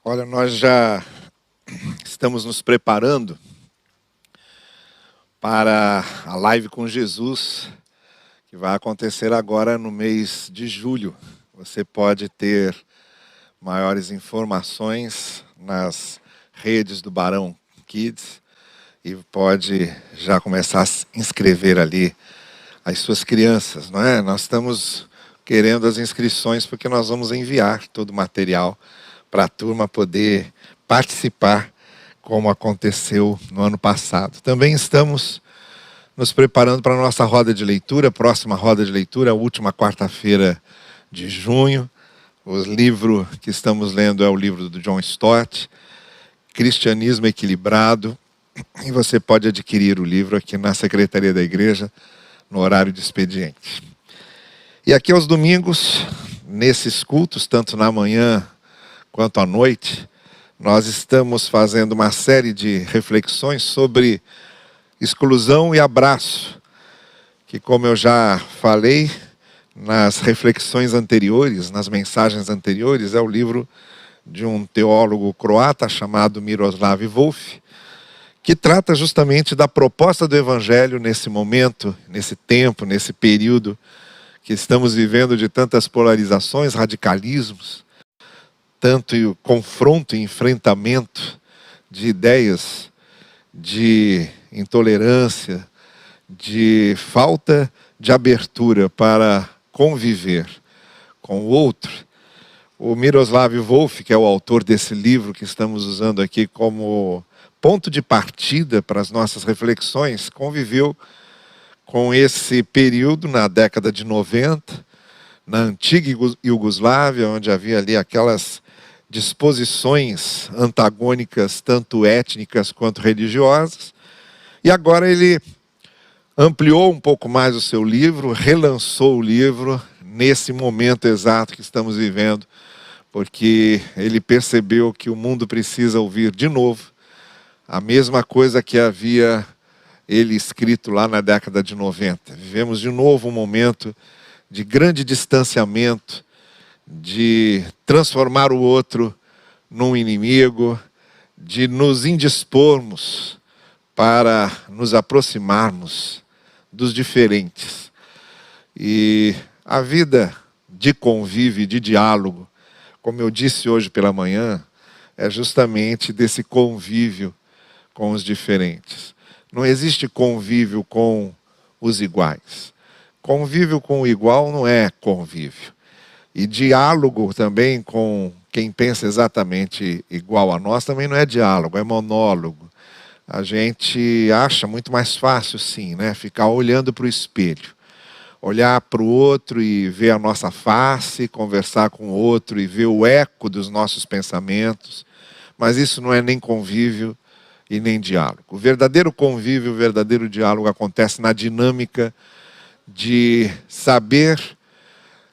Olha, nós já estamos nos preparando para a live com Jesus, que vai acontecer agora no mês de julho. Você pode ter maiores informações nas redes do Barão Kids e pode já começar a se inscrever ali as suas crianças, não é? Nós estamos querendo as inscrições porque nós vamos enviar todo o material para a turma poder participar, como aconteceu no ano passado. Também estamos nos preparando para a nossa roda de leitura, próxima roda de leitura, a última quarta-feira de junho. O livro que estamos lendo é o livro do John Stott, Cristianismo Equilibrado, e você pode adquirir o livro aqui na Secretaria da Igreja, no horário de expediente. E aqui aos domingos, nesses cultos, tanto na manhã quanto à noite, nós estamos fazendo uma série de reflexões sobre exclusão e abraço, que, como eu já falei nas reflexões anteriores, nas mensagens anteriores, é o livro de um teólogo croata chamado Miroslav Volf, que trata justamente da proposta do Evangelho nesse momento, nesse tempo, nesse período que estamos vivendo de tantas polarizações, radicalismos, tanto confronto e enfrentamento de ideias de intolerância, de falta de abertura para conviver com o outro. O Miroslav Volf, que é o autor desse livro que estamos usando aqui como ponto de partida para as nossas reflexões, conviveu com esse período na década de 90, na antiga Iugoslávia, onde havia ali aquelas disposições antagônicas, tanto étnicas quanto religiosas. E agora ele ampliou um pouco mais o seu livro, relançou o livro nesse momento exato que estamos vivendo, porque ele percebeu que o mundo precisa ouvir de novo a mesma coisa que havia ele escrito lá na década de 90. Vivemos de novo um momento de grande distanciamento, de transformar o outro num inimigo, de nos indispormos para nos aproximarmos dos diferentes. E a vida de convívio, de diálogo, como eu disse hoje pela manhã, é justamente desse convívio com os diferentes. Não existe convívio com os iguais. Convívio com o igual não é convívio. E diálogo também com quem pensa exatamente igual a nós também não é diálogo, é monólogo. A gente acha muito mais fácil, sim, né? Ficar olhando para o espelho. Olhar para o outro e ver a nossa face, conversar com o outro e ver o eco dos nossos pensamentos. Mas isso não é nem convívio e nem diálogo. O verdadeiro convívio, o verdadeiro diálogo acontece na dinâmica de saber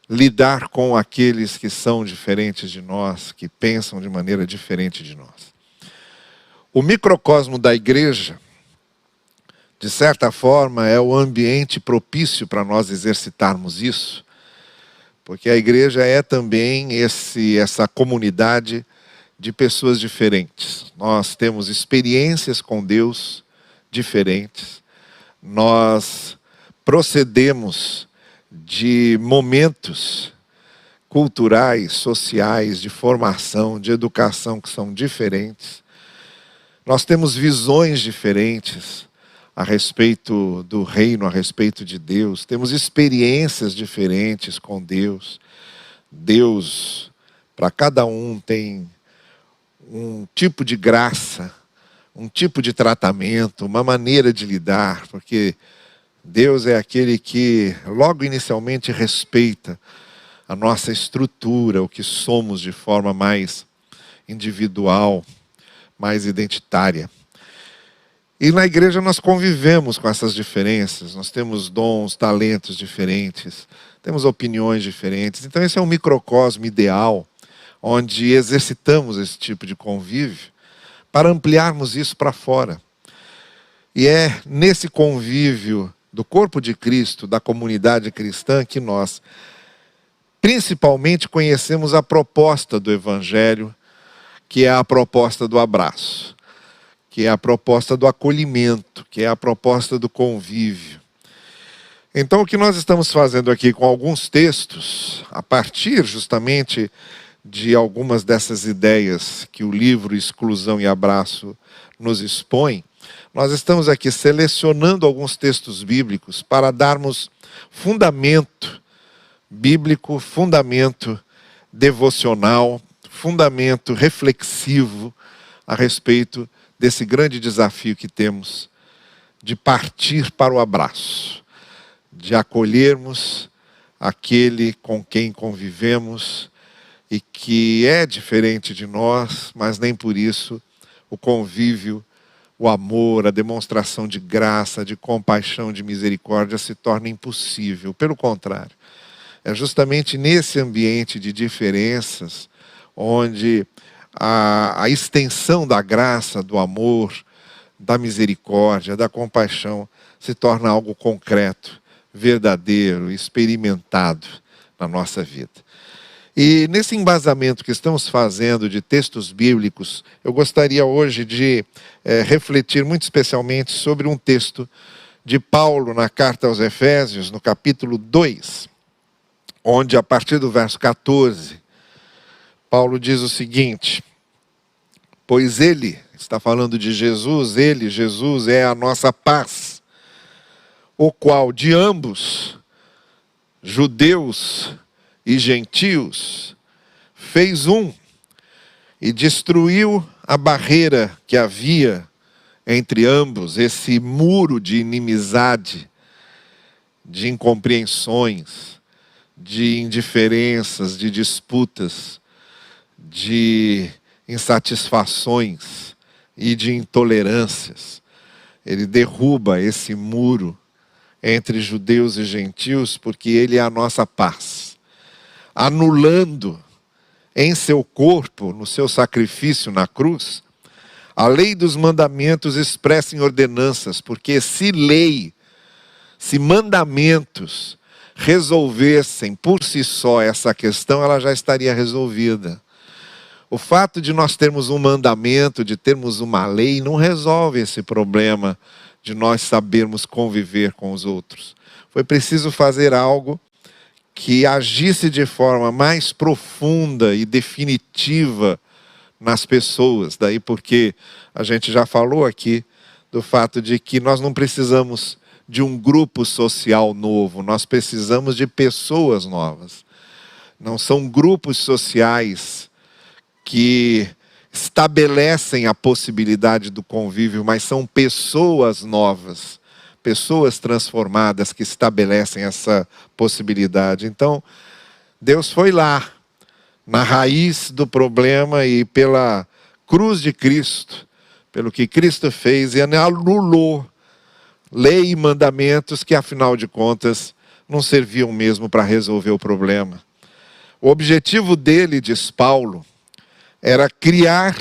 lidar com aqueles que são diferentes de nós, que pensam de maneira diferente de nós. O microcosmo da igreja, de certa forma, é o ambiente propício para nós exercitarmos isso, porque a igreja é também essa comunidade de pessoas diferentes. Nós temos experiências com Deus diferentes, nós procedemos de momentos culturais, sociais, de formação, de educação que são diferentes. Nós temos visões diferentes a respeito do reino, a respeito de Deus. Temos experiências diferentes com Deus. Deus, para cada um, tem um tipo de graça, um tipo de tratamento, uma maneira de lidar, porque Deus é aquele que logo inicialmente respeita a nossa estrutura, o que somos de forma mais individual, mais identitária. E na igreja nós convivemos com essas diferenças, nós temos dons, talentos diferentes, temos opiniões diferentes. Então esse é um microcosmo ideal, onde exercitamos esse tipo de convívio para ampliarmos isso para fora. E é nesse convívio do corpo de Cristo, da comunidade cristã, que nós principalmente conhecemos a proposta do Evangelho, que é a proposta do abraço, que é a proposta do acolhimento, que é a proposta do convívio. Então, o que nós estamos fazendo aqui com alguns textos, a partir justamente de algumas dessas ideias que o livro Exclusão e Abraço nos expõe, nós estamos aqui selecionando alguns textos bíblicos para darmos fundamento bíblico, fundamento devocional, fundamento reflexivo a respeito desse grande desafio que temos de partir para o abraço, de acolhermos aquele com quem convivemos e que é diferente de nós, mas nem por isso o convívio, o amor, a demonstração de graça, de compaixão, de misericórdia se torna impossível. Pelo contrário, é justamente nesse ambiente de diferenças onde a extensão da graça, do amor, da misericórdia, da compaixão se torna algo concreto, verdadeiro, experimentado na nossa vida. E nesse embasamento que estamos fazendo de textos bíblicos, eu gostaria hoje de refletir muito especialmente sobre um texto de Paulo na carta aos Efésios, no capítulo 2, onde a partir do verso 14, Paulo diz o seguinte: pois ele, está falando de Jesus, ele, Jesus, é a nossa paz, o qual de ambos, judeus e gentios, fez um e destruiu a barreira que havia entre ambos, esse muro de inimizade, de incompreensões, de indiferenças, de disputas, de insatisfações e de intolerâncias. Ele derruba esse muro entre judeus e gentios, porque ele é a nossa paz, anulando em seu corpo, no seu sacrifício na cruz, a lei dos mandamentos expressa em ordenanças, porque se mandamentos resolvessem por si só essa questão, ela já estaria resolvida. O fato de nós termos um mandamento, de termos uma lei, não resolve esse problema de nós sabermos conviver com os outros. Foi preciso fazer algo que agisse de forma mais profunda e definitiva nas pessoas. Daí porque a gente já falou aqui do fato de que nós não precisamos de um grupo social novo, nós precisamos de pessoas novas. Não são grupos sociais que estabelecem a possibilidade do convívio, mas são pessoas novas, pessoas transformadas que estabelecem essa possibilidade. Então, Deus foi lá, na raiz do problema e pela cruz de Cristo, pelo que Cristo fez, e anulou lei e mandamentos que, afinal de contas, não serviam mesmo para resolver o problema. O objetivo dele, diz Paulo, era criar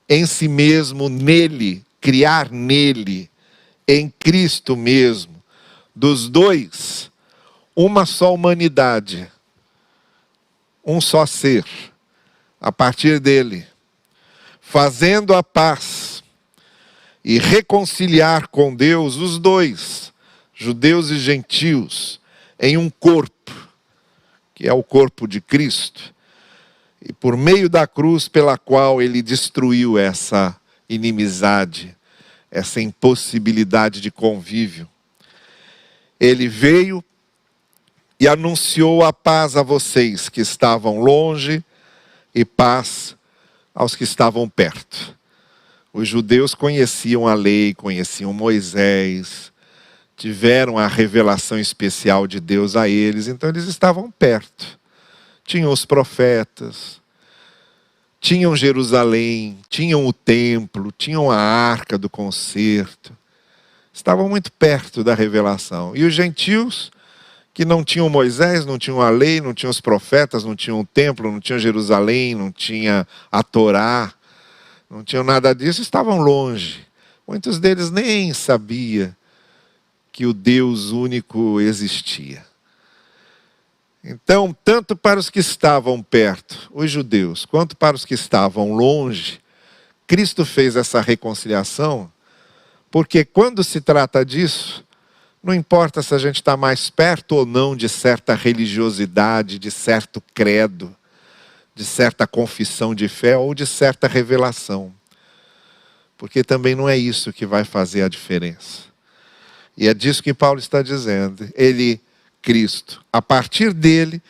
em si mesmo, nele, criar nele, em Cristo mesmo, dos dois, uma só humanidade, um só ser, a partir dele, fazendo a paz e reconciliar com Deus os dois, judeus e gentios, em um corpo, que é o corpo de Cristo, e por meio da cruz pela qual ele destruiu essa inimizade, essa impossibilidade de convívio. Ele veio e anunciou a paz a vocês que estavam longe e paz aos que estavam perto. Os judeus conheciam a lei, conheciam Moisés, tiveram a revelação especial de Deus a eles, então eles estavam perto. Tinham os profetas, tinham Jerusalém, tinham o templo, tinham a arca do concerto. Estavam muito perto da revelação. E os gentios, que não tinham Moisés, não tinham a lei, não tinham os profetas, não tinham o templo, não tinham Jerusalém, não tinha a Torá, não tinham nada disso, estavam longe. Muitos deles nem sabiam que o Deus único existia. Então, tanto para os que estavam perto, os judeus, quanto para os que estavam longe, Cristo fez essa reconciliação, porque quando se trata disso, não importa se a gente está mais perto ou não de certa religiosidade, de certo credo, de certa confissão de fé ou de certa revelação. Porque também não é isso que vai fazer a diferença. E é disso que Paulo está dizendo. Ele, Cristo, a partir dele,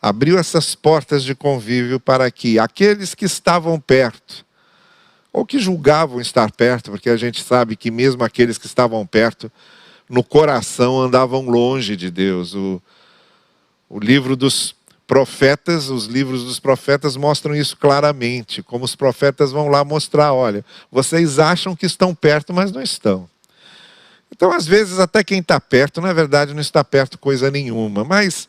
abriu essas portas de convívio para que aqueles que estavam perto, ou que julgavam estar perto, porque a gente sabe que mesmo aqueles que estavam perto, no coração andavam longe de Deus. O livro dos profetas, os livros dos profetas mostram isso claramente, como os profetas vão lá mostrar, olha, vocês acham que estão perto, mas não estão. Então, às vezes, até quem está perto, na verdade, não está perto coisa nenhuma, mas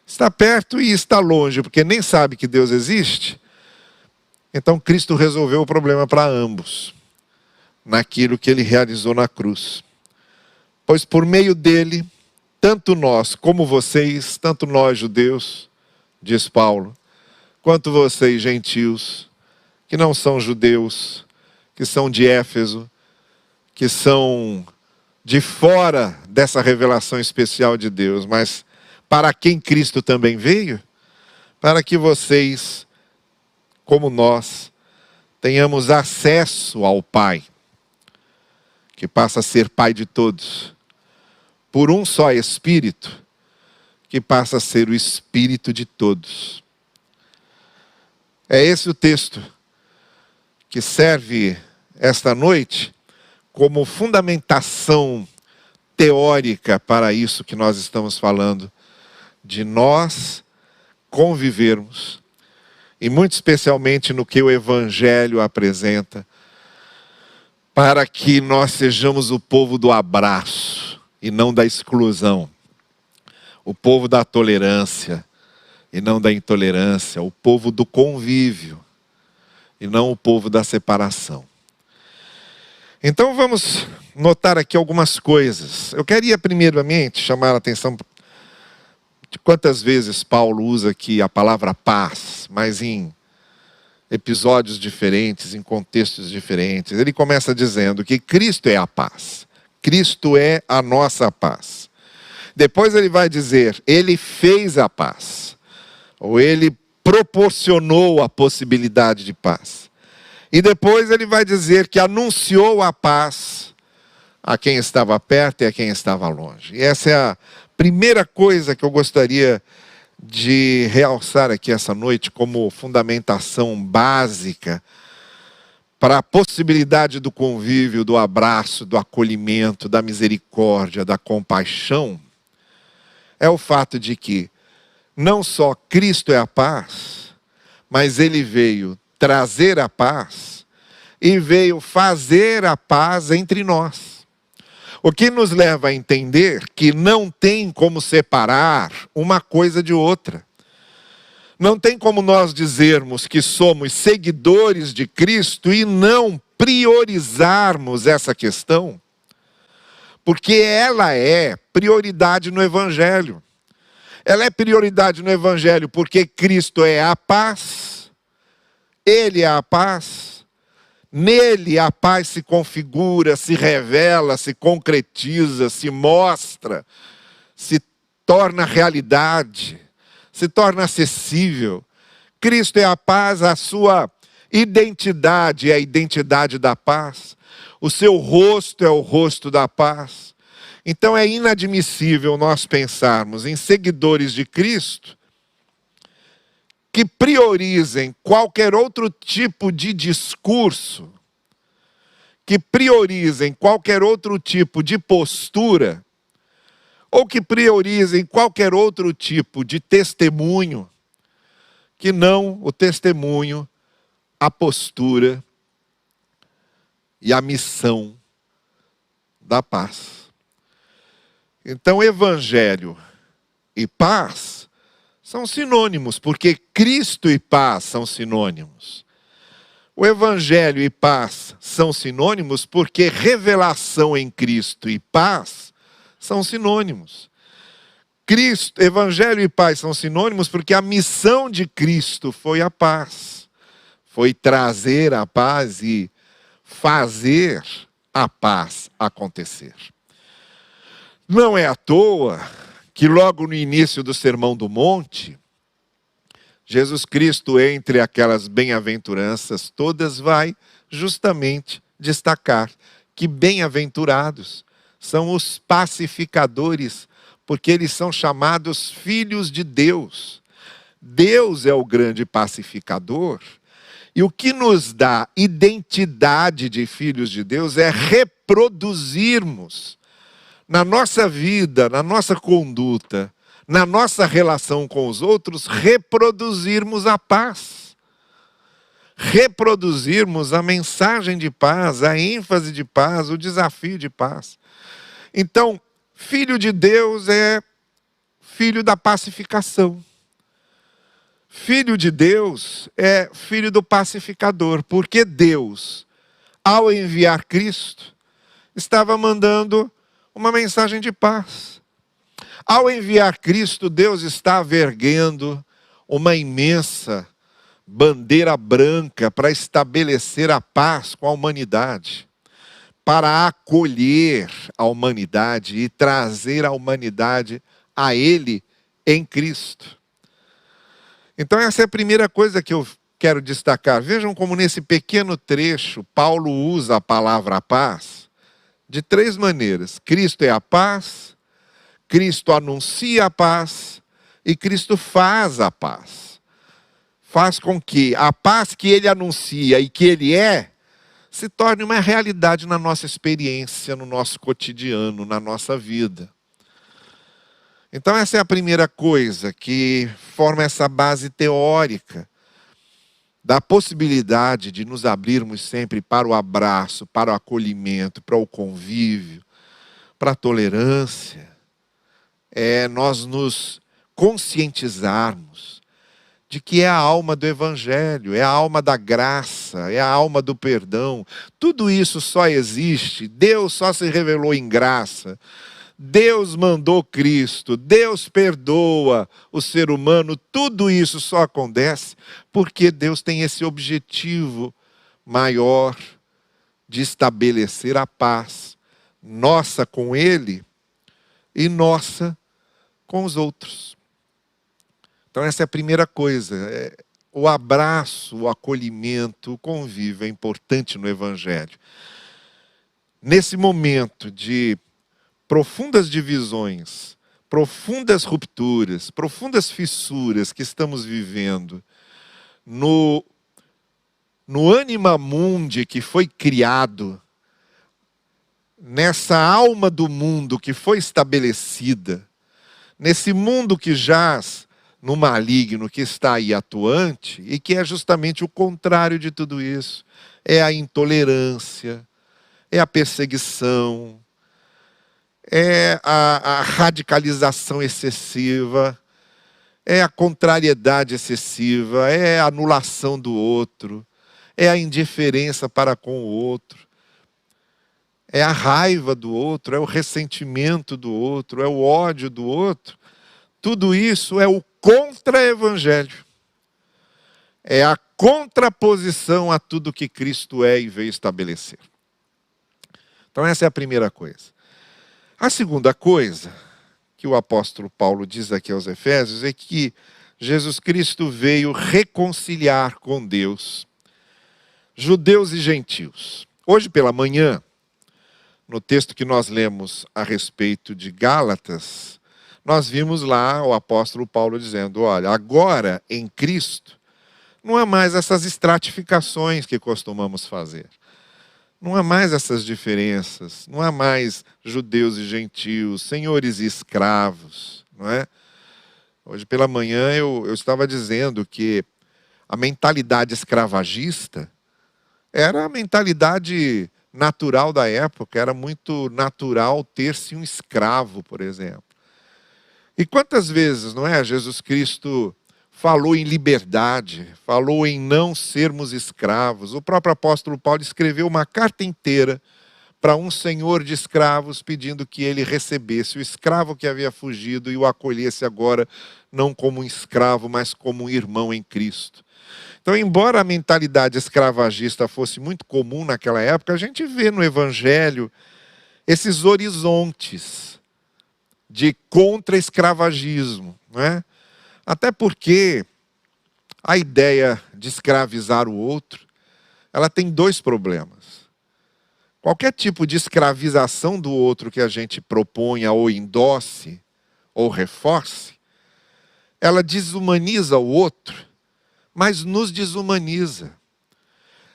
está perto e está longe, porque nem sabe que Deus existe. Então, Cristo resolveu o problema para ambos, naquilo que ele realizou na cruz. Pois por meio dele, tanto nós como vocês, tanto nós judeus, diz Paulo, quanto vocês gentios, que não são judeus, que são de Éfeso, que são de fora dessa revelação especial de Deus, mas para quem Cristo também veio, para que vocês, como nós, tenhamos acesso ao Pai, que passa a ser Pai de todos, por um só Espírito, que passa a ser o Espírito de todos. É esse o texto que serve esta noite como fundamentação teórica para isso que nós estamos falando, de nós convivermos, e muito especialmente no que o Evangelho apresenta, para que nós sejamos o povo do abraço e não da exclusão, o povo da tolerância e não da intolerância, o povo do convívio e não o povo da separação. Então vamos notar aqui algumas coisas. Eu queria primeiramente chamar a atenção de quantas vezes Paulo usa aqui a palavra paz, mas em episódios diferentes, em contextos diferentes. Ele começa dizendo que Cristo é a paz. Cristo é a nossa paz. Depois ele vai dizer, ele fez a paz. Ou ele proporcionou a possibilidade de paz. E depois ele vai dizer que anunciou a paz a quem estava perto e a quem estava longe. E essa é a primeira coisa que eu gostaria de realçar aqui essa noite como fundamentação básica para a possibilidade do convívio, do abraço, do acolhimento, da misericórdia, da compaixão, é o fato de que não só Cristo é a paz, mas ele veio trazer a paz e veio fazer a paz entre nós. O que nos leva a entender que não tem como separar uma coisa de outra. Não tem como nós dizermos que somos seguidores de Cristo e não priorizarmos essa questão, porque ela é prioridade no Evangelho. Ela é prioridade no Evangelho porque Cristo é a paz, Ele é a paz, nele a paz se configura, se revela, se concretiza, se mostra, se torna realidade, se torna acessível. Cristo é a paz, a sua identidade é a identidade da paz, o seu rosto é o rosto da paz. Então é inadmissível nós pensarmos em seguidores de Cristo que priorizem qualquer outro tipo de discurso, que priorizem qualquer outro tipo de postura, ou que priorizem qualquer outro tipo de testemunho, que não o testemunho, a postura e a missão da paz. Então, evangelho e paz são sinônimos, porque Cristo e paz são sinônimos. O evangelho e paz são sinônimos porque revelação em Cristo e paz são sinônimos. Cristo, Evangelho e paz são sinônimos porque a missão de Cristo foi a paz. Foi trazer a paz e fazer a paz acontecer. Não é à toa que logo no início do Sermão do Monte, Jesus Cristo, entre aquelas bem-aventuranças todas, vai justamente destacar que bem-aventurados são os pacificadores, porque eles são chamados filhos de Deus. Deus é o grande pacificador, e o que nos dá identidade de filhos de Deus é reproduzirmos na nossa vida, na nossa conduta, na nossa relação com os outros, reproduzirmos a paz. Reproduzirmos a mensagem de paz, a ênfase de paz, o desafio de paz. Então, filho de Deus é filho da pacificação. Filho de Deus é filho do pacificador, porque Deus, ao enviar Cristo, estava mandando uma mensagem de paz. Ao enviar Cristo, Deus estava erguendo uma imensa bandeira branca para estabelecer a paz com a humanidade, para acolher a humanidade e trazer a humanidade a Ele em Cristo. Então essa é a primeira coisa que eu quero destacar. Vejam como nesse pequeno trecho, Paulo usa a palavra paz de três maneiras. Cristo é a paz, Cristo anuncia a paz e Cristo faz a paz. Faz com que a paz que Ele anuncia e que Ele é, se torne uma realidade na nossa experiência, no nosso cotidiano, na nossa vida. Então essa é a primeira coisa que forma essa base teórica da possibilidade de nos abrirmos sempre para o abraço, para o acolhimento, para o convívio, para a tolerância. É nós nos conscientizarmos de que é a alma do Evangelho, é a alma da graça, é a alma do perdão. Tudo isso só existe, Deus só se revelou em graça. Deus mandou Cristo, Deus perdoa o ser humano, tudo isso só acontece porque Deus tem esse objetivo maior de estabelecer a paz, nossa com Ele e nossa com os outros. Então essa é a primeira coisa, o abraço, o acolhimento, o convívio é importante no Evangelho. Nesse momento de profundas divisões, profundas rupturas, profundas fissuras que estamos vivendo no anima mundi que foi criado, nessa alma do mundo que foi estabelecida, nesse mundo que jaz no maligno que está aí atuante e que é justamente o contrário de tudo isso. É a intolerância, é a perseguição, é a radicalização excessiva, é a contrariedade excessiva, é a anulação do outro, é a indiferença para com o outro, é a raiva do outro, é o ressentimento do outro, é o ódio do outro. Tudo isso é o contra-evangelho. É a contraposição a tudo que Cristo é e veio estabelecer. Então essa é a primeira coisa. A segunda coisa que o apóstolo Paulo diz aqui aos Efésios é que Jesus Cristo veio reconciliar com Deus, judeus e gentios. Hoje pela manhã, no texto que nós lemos a respeito de Gálatas, nós vimos lá o apóstolo Paulo dizendo, olha, agora em Cristo, não há mais essas estratificações que costumamos fazer. Não há mais essas diferenças, não há mais judeus e gentios, senhores e escravos, não é? Hoje pela manhã eu estava dizendo que a mentalidade escravagista era a mentalidade natural da época, era muito natural ter-se um escravo, por exemplo. E quantas vezes, não é, Jesus Cristo falou em liberdade, falou em não sermos escravos. O próprio apóstolo Paulo escreveu uma carta inteira para um senhor de escravos, pedindo que ele recebesse o escravo que havia fugido e o acolhesse agora, não como um escravo, mas como um irmão em Cristo. Então, embora a mentalidade escravagista fosse muito comum naquela época, a gente vê no Evangelho esses horizontes de contra-escravagismo, não é? Até porque a ideia de escravizar o outro, ela tem dois problemas. Qualquer tipo de escravização do outro que a gente proponha ou endosse ou reforce, ela desumaniza o outro, mas nos desumaniza.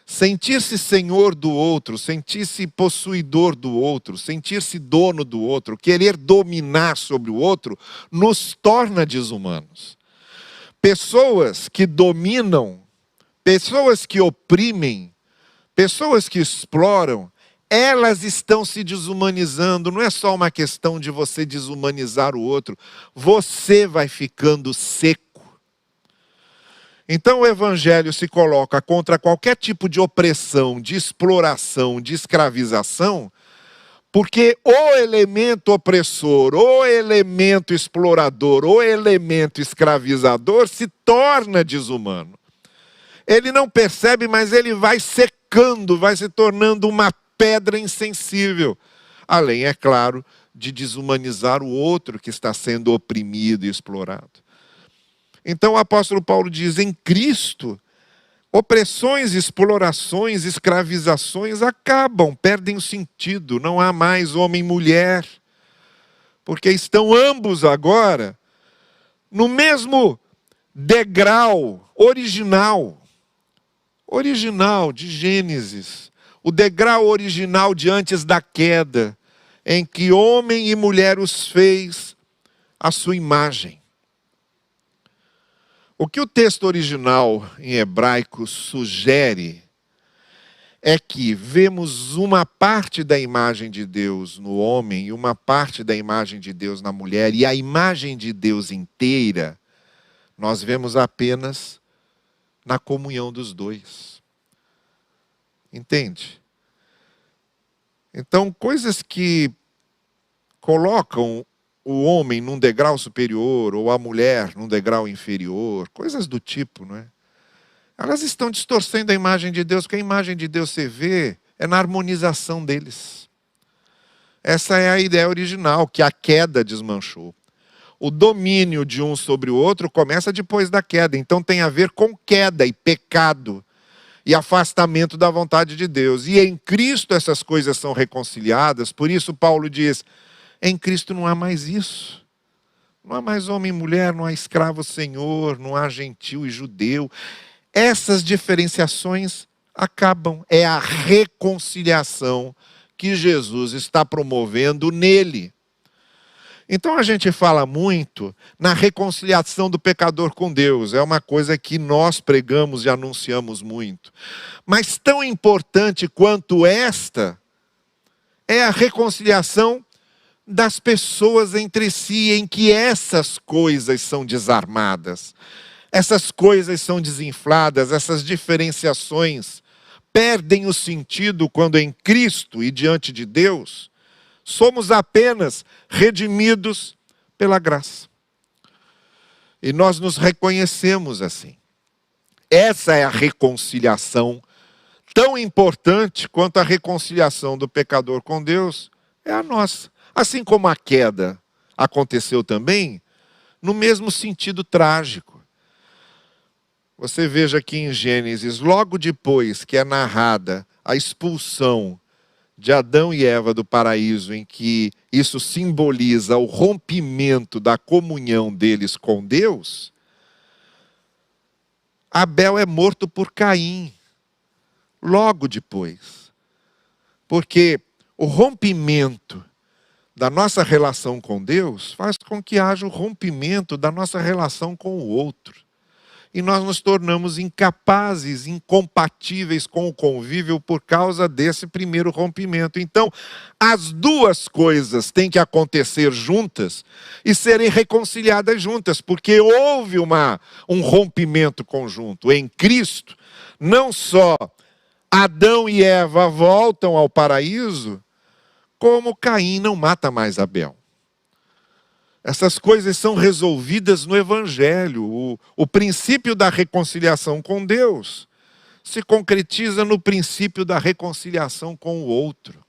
Sentir-se senhor do outro, sentir-se possuidor do outro, sentir-se dono do outro, querer dominar sobre o outro, nos torna desumanos. Pessoas que dominam, pessoas que oprimem, pessoas que exploram, elas estão se desumanizando. Não é só uma questão de você desumanizar o outro, você vai ficando seco. Então o Evangelho se coloca contra qualquer tipo de opressão, de exploração, de escravização, porque o elemento opressor, o elemento explorador, o elemento escravizador se torna desumano. Ele não percebe, mas ele vai secando, vai se tornando uma pedra insensível. Além, é claro, de desumanizar o outro que está sendo oprimido e explorado. Então o apóstolo Paulo diz, em Cristo, opressões, explorações, escravizações acabam, perdem o sentido, não há mais homem e mulher, porque estão ambos agora no mesmo degrau original de Gênesis, o degrau original de antes da queda, em que homem e mulher os fez à sua imagem. O que o texto original em hebraico sugere é que vemos uma parte da imagem de Deus no homem e uma parte da imagem de Deus na mulher, e a imagem de Deus inteira nós vemos apenas na comunhão dos dois. Entende? Então, coisas que colocam o homem num degrau superior ou a mulher num degrau inferior, coisas do tipo, não é? Elas estão distorcendo a imagem de Deus, porque a imagem de Deus você vê é na harmonização deles. Essa é a ideia original, que a queda desmanchou. O domínio de um sobre o outro começa depois da queda, então tem a ver com queda e pecado e afastamento da vontade de Deus. E em Cristo essas coisas são reconciliadas, por isso Paulo diz, em Cristo não há mais isso. Não há mais homem e mulher, não há escravo senhor, não há gentil e judeu. Essas diferenciações acabam. É a reconciliação que Jesus está promovendo nele. Então a gente fala muito na reconciliação do pecador com Deus. É uma coisa que nós pregamos e anunciamos muito. Mas tão importante quanto esta é a reconciliação das pessoas entre si, em que essas coisas são desarmadas, essas coisas são desinfladas, essas diferenciações perdem o sentido quando em Cristo e diante de Deus somos apenas redimidos pela graça. E nós nos reconhecemos assim. Essa é a reconciliação tão importante quanto a reconciliação do pecador com Deus, é a nossa. Assim como a queda aconteceu também, no mesmo sentido trágico. Você veja aqui em Gênesis, logo depois que é narrada a expulsão de Adão e Eva do paraíso, em que isso simboliza o rompimento da comunhão deles com Deus, Abel é morto por Caim, logo depois. Porque o rompimento da nossa relação com Deus faz com que haja o rompimento da nossa relação com o outro. E nós nos tornamos incapazes, incompatíveis com o convívio por causa desse primeiro rompimento. Então, as duas coisas têm que acontecer juntas e serem reconciliadas juntas, porque houve um rompimento conjunto. Em Cristo, não só Adão e Eva voltam ao paraíso, como Caim não mata mais Abel. Essas coisas são resolvidas no Evangelho. O princípio da reconciliação com Deus se concretiza no princípio da reconciliação com o outro.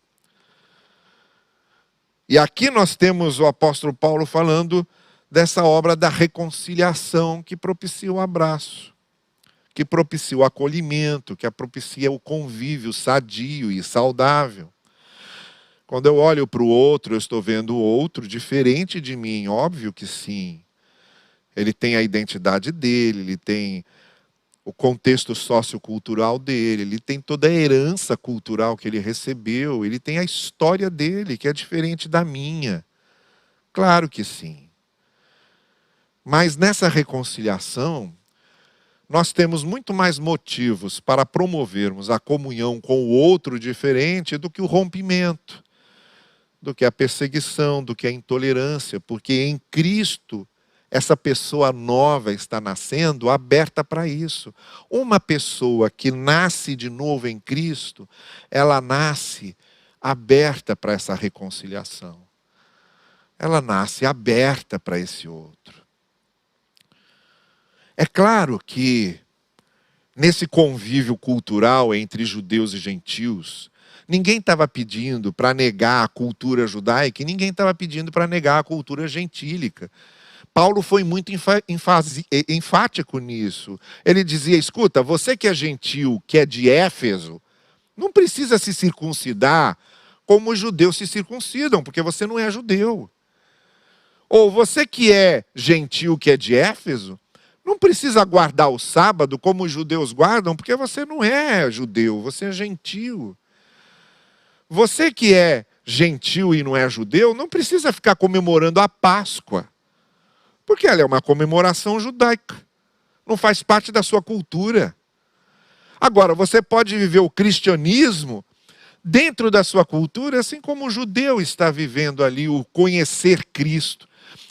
E aqui nós temos o apóstolo Paulo falando dessa obra da reconciliação que propicia o abraço, que propicia o acolhimento, que propicia o convívio sadio e saudável. Quando eu olho para o outro, eu estou vendo o outro diferente de mim, óbvio que sim. Ele tem a identidade dele, ele tem o contexto sociocultural dele, ele tem toda a herança cultural que ele recebeu, ele tem a história dele, que é diferente da minha. Claro que sim. Mas nessa reconciliação, nós temos muito mais motivos para promovermos a comunhão com o outro diferente do que o rompimento, do que a perseguição, do que a intolerância, porque em Cristo essa pessoa nova está nascendo aberta para isso. Uma pessoa que nasce de novo em Cristo, ela nasce aberta para essa reconciliação. Ela nasce aberta para esse outro. É claro que nesse convívio cultural entre judeus e gentios, ninguém estava pedindo para negar a cultura judaica e ninguém estava pedindo para negar a cultura gentílica. Paulo foi muito enfático nisso. Ele dizia, escuta, você que é gentil, que é de Éfeso, não precisa se circuncidar como os judeus se circuncidam, porque você não é judeu. Ou você que é gentil, que é de Éfeso, não precisa guardar o sábado como os judeus guardam, porque você não é judeu, você é gentil. Você que é gentil e não é judeu, não precisa ficar comemorando a Páscoa, porque ela é uma comemoração judaica, não faz parte da sua cultura. Agora, você pode viver o cristianismo dentro da sua cultura, assim como o judeu está vivendo ali o conhecer Cristo,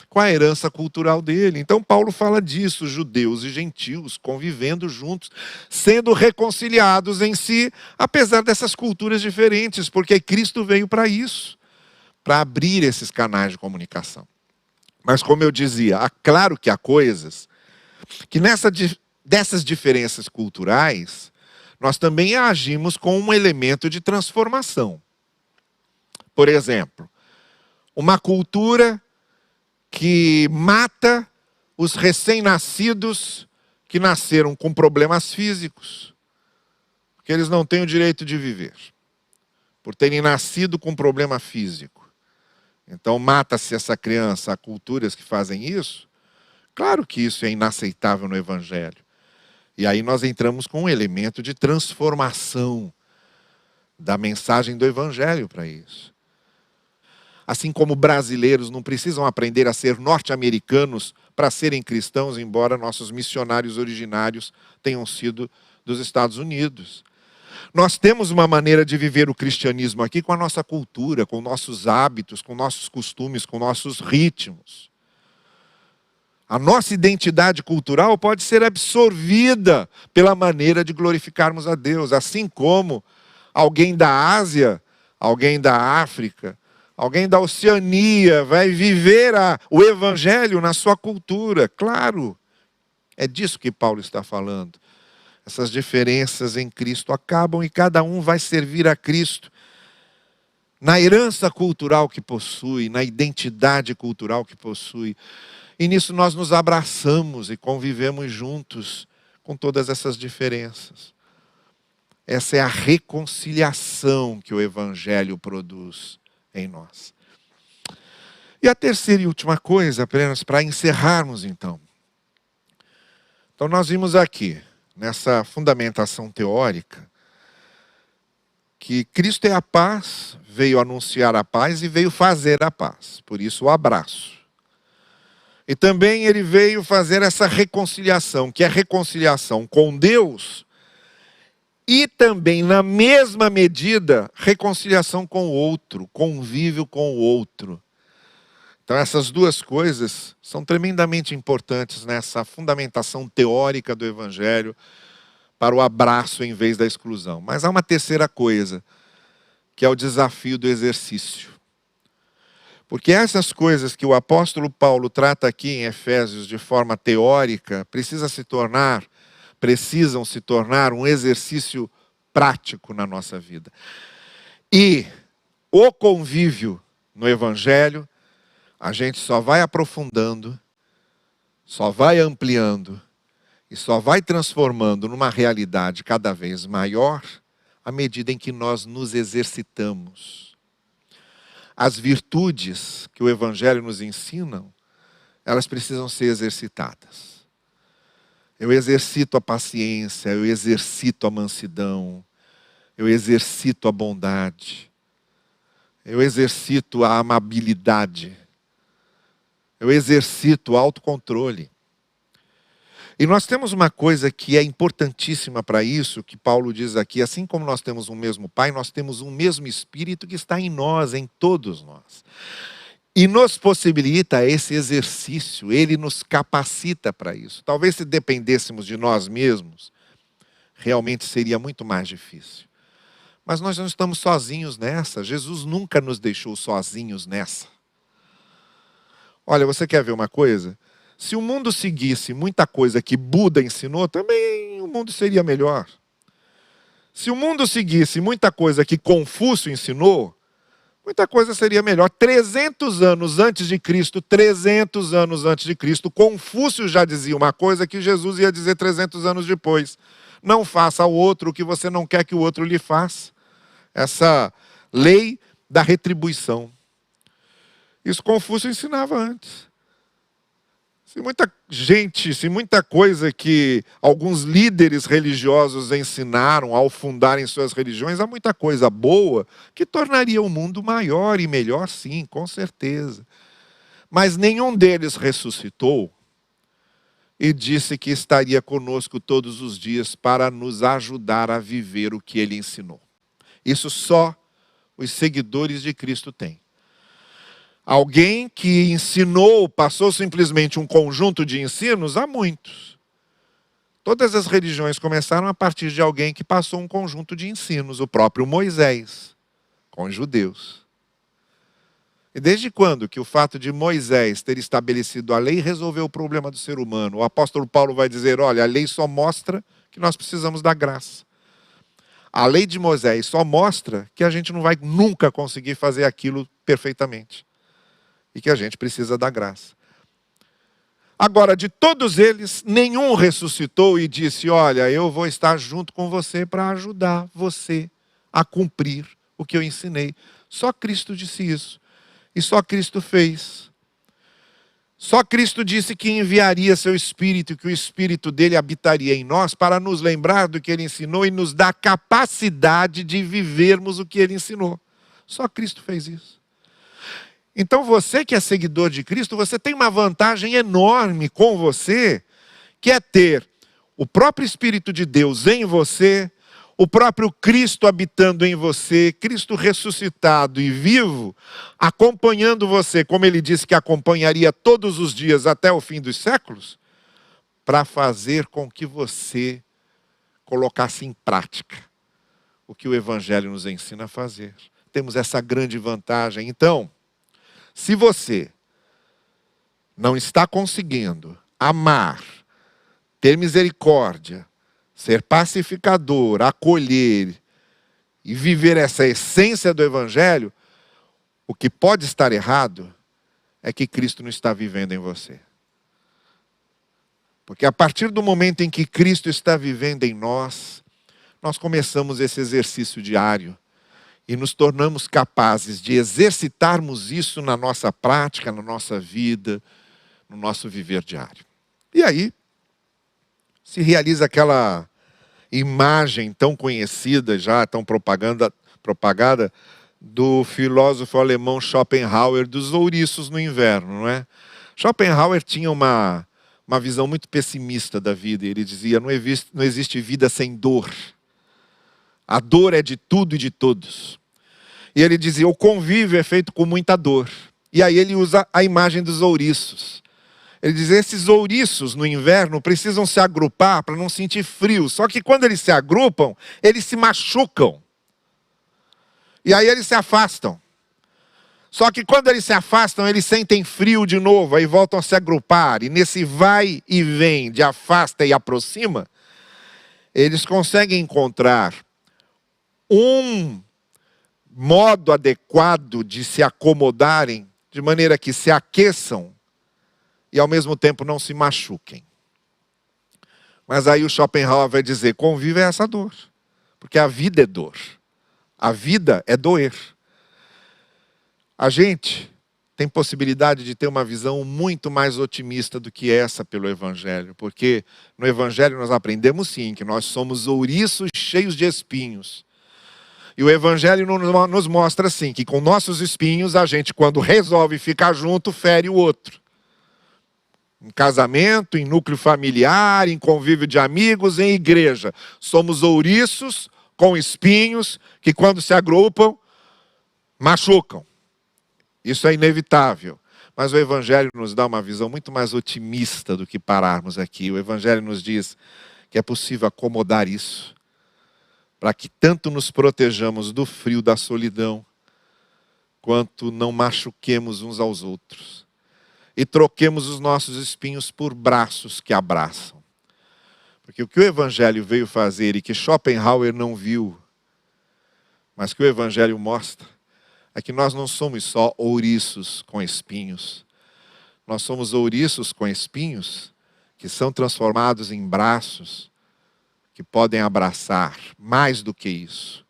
com a herança cultural dele. Então Paulo fala disso, judeus e gentios convivendo juntos, sendo reconciliados em si, apesar dessas culturas diferentes, porque Cristo veio para isso, para abrir esses canais de comunicação. Mas como eu dizia, claro que há coisas que dessas diferenças culturais, nós também agimos com um elemento de transformação. Por exemplo, uma cultura que mata os recém-nascidos que nasceram com problemas físicos, porque eles não têm o direito de viver, por terem nascido com problema físico. Então mata-se essa criança. Há culturas que fazem isso. Claro que isso é inaceitável no Evangelho. E aí nós entramos com um elemento de transformação da mensagem do Evangelho para isso. Assim como brasileiros não precisam aprender a ser norte-americanos para serem cristãos, embora nossos missionários originários tenham sido dos Estados Unidos. Nós temos uma maneira de viver o cristianismo aqui com a nossa cultura, com nossos hábitos, com nossos costumes, com nossos ritmos. A nossa identidade cultural pode ser absorvida pela maneira de glorificarmos a Deus, assim como alguém da Ásia, alguém da África, alguém da Oceania vai viver o Evangelho na sua cultura. Claro, é disso que Paulo está falando. Essas diferenças em Cristo acabam e cada um vai servir a Cristo na herança cultural que possui, na identidade cultural que possui. E nisso nós nos abraçamos e convivemos juntos com todas essas diferenças. Essa é a reconciliação que o Evangelho produz em nós. E a terceira e última coisa, apenas para encerrarmos então. Então nós vimos aqui, nessa fundamentação teórica, que Cristo é a paz, veio anunciar a paz e veio fazer a paz. Por isso o abraço. E também ele veio fazer essa reconciliação, que é reconciliação com Deus e também, na mesma medida, reconciliação com o outro, convívio com o outro. Então essas duas coisas são tremendamente importantes nessa fundamentação teórica do Evangelho para o abraço em vez da exclusão. Mas há uma terceira coisa, que é o desafio do exercício. Porque essas coisas que o apóstolo Paulo trata aqui em Efésios de forma teórica, precisam se tornar um exercício prático na nossa vida. E o convívio no Evangelho, a gente só vai aprofundando, só vai ampliando e só vai transformando numa realidade cada vez maior à medida em que nós nos exercitamos. As virtudes que o Evangelho nos ensina, elas precisam ser exercitadas. Eu exercito a paciência, eu exercito a mansidão, eu exercito a bondade, eu exercito a amabilidade, eu exercito o autocontrole. E nós temos uma coisa que é importantíssima para isso, que Paulo diz aqui: assim como nós temos um mesmo Pai, nós temos um mesmo Espírito que está em nós, em todos nós. E nos possibilita esse exercício, ele nos capacita para isso. Talvez se dependêssemos de nós mesmos, realmente seria muito mais difícil. Mas nós não estamos sozinhos nessa. Jesus nunca nos deixou sozinhos nessa. Olha, você quer ver uma coisa? Se o mundo seguisse muita coisa que Buda ensinou, também o mundo seria melhor. Se o mundo seguisse muita coisa que Confúcio ensinou, muita coisa seria melhor. 300 anos antes de Cristo, Confúcio já dizia uma coisa que Jesus ia dizer 300 anos depois. Não faça ao outro o que você não quer que o outro lhe faça. Essa lei da retribuição. Isso Confúcio ensinava antes. Se muita coisa que alguns líderes religiosos ensinaram ao fundarem suas religiões, há muita coisa boa que tornaria o mundo maior e melhor, sim, com certeza. Mas nenhum deles ressuscitou e disse que estaria conosco todos os dias para nos ajudar a viver o que ele ensinou. Isso só os seguidores de Cristo têm. Alguém que ensinou, passou simplesmente um conjunto de ensinos, há muitos. Todas as religiões começaram a partir de alguém que passou um conjunto de ensinos, o próprio Moisés, com os judeus. E desde quando que o fato de Moisés ter estabelecido a lei resolveu o problema do ser humano? O apóstolo Paulo vai dizer: olha, a lei só mostra que nós precisamos da graça. A lei de Moisés só mostra que a gente não vai nunca conseguir fazer aquilo perfeitamente. E que a gente precisa da graça. Agora, de todos eles, nenhum ressuscitou e disse: olha, eu vou estar junto com você para ajudar você a cumprir o que eu ensinei. Só Cristo disse isso. E só Cristo fez. Só Cristo disse que enviaria seu Espírito e que o Espírito dele habitaria em nós para nos lembrar do que ele ensinou e nos dar capacidade de vivermos o que ele ensinou. Só Cristo fez isso. Então você que é seguidor de Cristo, você tem uma vantagem enorme com você, que é ter o próprio Espírito de Deus em você, o próprio Cristo habitando em você, Cristo ressuscitado e vivo, acompanhando você, como ele disse que acompanharia todos os dias até o fim dos séculos, para fazer com que você colocasse em prática o que o Evangelho nos ensina a fazer. Temos essa grande vantagem. Então, se você não está conseguindo amar, ter misericórdia, ser pacificador, acolher e viver essa essência do Evangelho, o que pode estar errado é que Cristo não está vivendo em você. Porque a partir do momento em que Cristo está vivendo em nós, nós começamos esse exercício diário e nos tornamos capazes de exercitarmos isso na nossa prática, na nossa vida, no nosso viver diário. E aí se realiza aquela imagem tão conhecida já, tão propagada, do filósofo alemão Schopenhauer, dos ouriços no inverno, não é? Schopenhauer tinha uma visão muito pessimista da vida. Ele dizia: não existe vida sem dor. A dor é de tudo e de todos. E ele dizia: o convívio é feito com muita dor. E aí ele usa a imagem dos ouriços. Ele diz: esses ouriços no inverno precisam se agrupar para não sentir frio. Só que quando eles se agrupam, eles se machucam. E aí eles se afastam. Só que quando eles se afastam, eles sentem frio de novo, aí voltam a se agrupar. E nesse vai e vem de afasta e aproxima, eles conseguem encontrar um modo adequado de se acomodarem, de maneira que se aqueçam e ao mesmo tempo não se machuquem. Mas aí o Schopenhauer vai dizer, convive essa dor, porque a vida é dor. A vida é doer. A gente tem possibilidade de ter uma visão muito mais otimista do que essa pelo Evangelho, porque no Evangelho nós aprendemos sim que nós somos ouriços cheios de espinhos. E o Evangelho nos mostra assim, que com nossos espinhos a gente, quando resolve ficar junto, fere o outro. Em casamento, em núcleo familiar, em convívio de amigos, em igreja. Somos ouriços com espinhos que quando se agrupam, machucam. Isso é inevitável. Mas o Evangelho nos dá uma visão muito mais otimista do que pararmos aqui. O Evangelho nos diz que é possível acomodar isso, para que tanto nos protejamos do frio da solidão, quanto não machuquemos uns aos outros. E troquemos os nossos espinhos por braços que abraçam. Porque o que o Evangelho veio fazer e que Schopenhauer não viu, mas que o Evangelho mostra, é que nós não somos só ouriços com espinhos. Nós somos ouriços com espinhos que são transformados em braços que podem abraçar. Mais do que isso,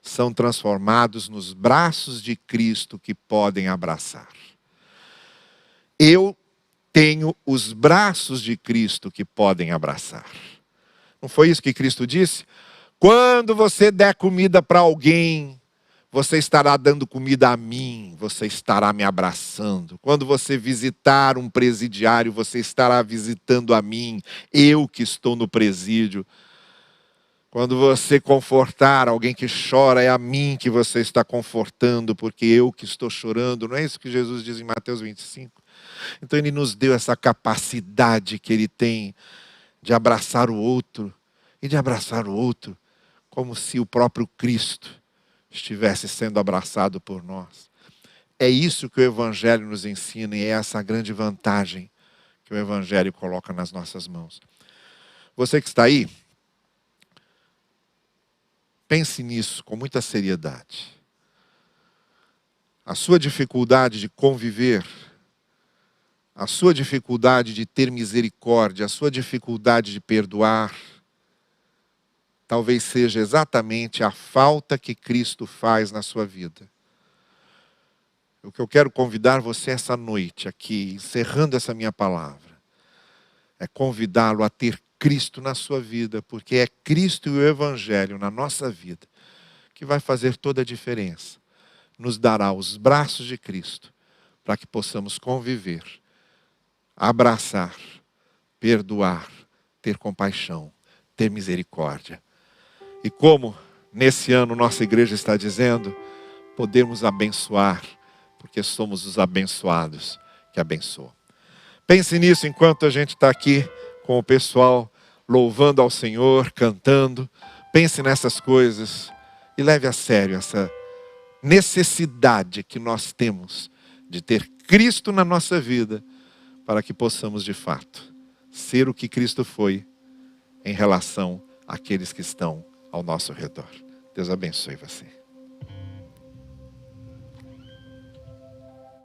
são transformados nos braços de Cristo que podem abraçar. Eu tenho os braços de Cristo que podem abraçar. Não foi isso que Cristo disse? Quando você der comida para alguém, você estará dando comida a mim, você estará me abraçando. Quando você visitar um presidiário, você estará visitando a mim, eu que estou no presídio. Quando você confortar alguém que chora, é a mim que você está confortando, porque eu que estou chorando. Não é isso que Jesus diz em Mateus 25? Então ele nos deu essa capacidade que ele tem de abraçar o outro, e de abraçar o outro como se o próprio Cristo estivesse sendo abraçado por nós. É isso que o Evangelho nos ensina e é essa a grande vantagem que o Evangelho coloca nas nossas mãos. Você que está aí, pense nisso com muita seriedade. A sua dificuldade de conviver, a sua dificuldade de ter misericórdia, a sua dificuldade de perdoar, talvez seja exatamente a falta que Cristo faz na sua vida. O que eu quero convidar você essa noite aqui, encerrando essa minha palavra, é convidá-lo a ter Cristo na sua vida, porque é Cristo e o Evangelho na nossa vida que vai fazer toda a diferença. Nos dará os braços de Cristo para que possamos conviver, abraçar, perdoar, ter compaixão, ter misericórdia. E como nesse ano nossa igreja está dizendo, podemos abençoar, porque somos os abençoados que abençoam. Pense nisso enquanto a gente está aqui com o pessoal louvando ao Senhor, cantando. Pense nessas coisas e leve a sério essa necessidade que nós temos de ter Cristo na nossa vida, para que possamos de fato ser o que Cristo foi em relação àqueles que estão ao nosso redor. Deus abençoe você.